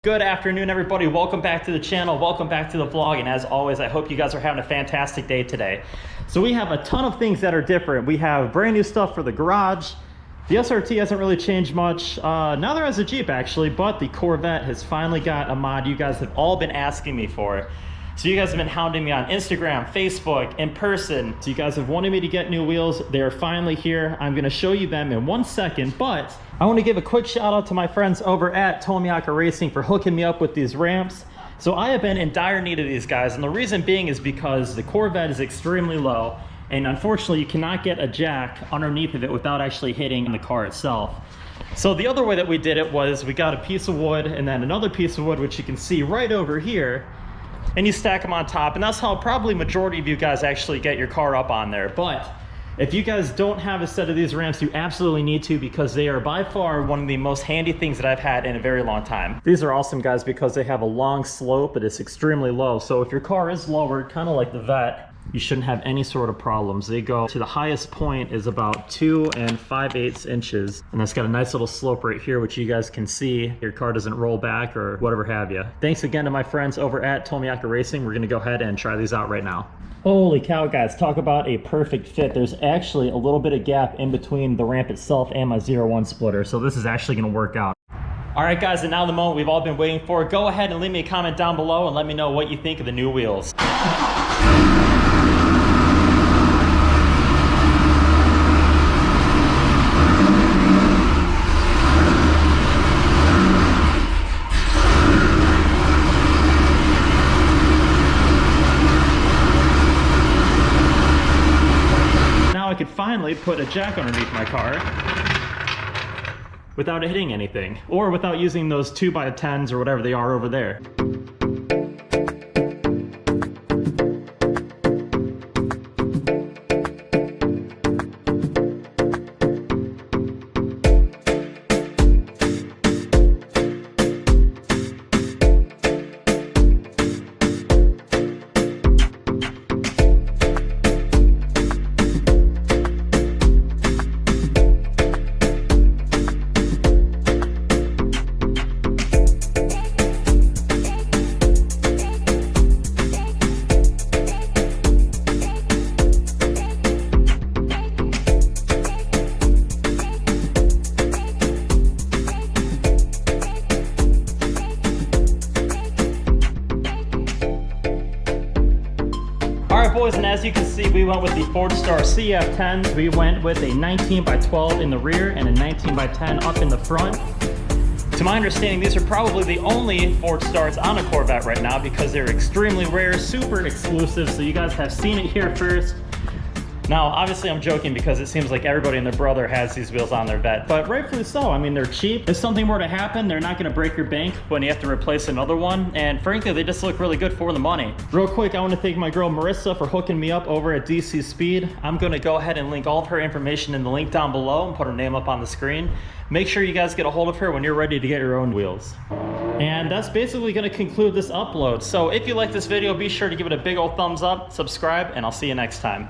Good afternoon, everybody. Welcome back to the channel. Welcome back to the vlog. And as always, I hope you guys are having a fantastic day today. So we have a ton of things that are different. We have brand new stuff for the garage. The SRT hasn't really changed much. Neither has the Jeep actually, but the Corvette has finally got a mod you guys have all been asking me for. So you guys have been hounding me on Instagram, Facebook, in person. So you guys have wanted me to get new wheels. They're finally here. I'm gonna show you them in 1 second, but I want to give a quick shout out to my friends over at Tomioka Racing for hooking me up with these ramps. So I have been in dire need of these guys, and the reason being is because the Corvette is extremely low, and unfortunately you cannot get a jack underneath of it without actually hitting the car itself. So the other way that we did it was we got a piece of wood and then another piece of wood, which you can see right over here, and you stack them on top, and that's how probably majority of you guys actually get your car up on there. But if you guys don't have a set of these ramps, you absolutely need to, because they are by far one of the most handy things that I've had in a very long time. These are awesome, guys, because they have a long slope, but it's extremely low. So if your car is lowered, kind of like the Vette, you shouldn't have any sort of problems. They go to the highest point is about 2 5/8 inches. And that's got a nice little slope right here, which you guys can see. Your car doesn't roll back or whatever have you. Thanks again to my friends over at Tomioka Racing. We're gonna go ahead and try these out right now. Holy cow, guys, talk about a perfect fit. There's actually a little bit of gap in between the ramp itself and my 0-1 splitter. So this is actually gonna work out. All right, guys, and now the moment we've all been waiting for. Go ahead and leave me a comment down below and let me know what you think of the new wheels. I could finally put a jack underneath my car without it hitting anything, or without using those 2x10s or whatever they are over there. Alright, boys, and as you can see, we went with the Ford Star CF10s. We went with a 19x12 in the rear and a 19x10 up in the front. To my understanding, these are probably the only Ford Stars on a Corvette right now, because they're extremely rare, super exclusive, so you guys have seen it here first. Now, obviously I'm joking, because it seems like everybody and their brother has these wheels on their Vette, but rightfully so. I mean, they're cheap. If something were to happen, they're not gonna break your bank when you have to replace another one, and frankly, they just look really good for the money. Real quick, I wanna thank my girl Marissa for hooking me up over at DC Speed. I'm gonna go ahead and link all of her information in the link down below and put her name up on the screen. Make sure you guys get a hold of her when you're ready to get your own wheels. And that's basically gonna conclude this upload. So if you like this video, be sure to give it a big old thumbs up, subscribe, and I'll see you next time.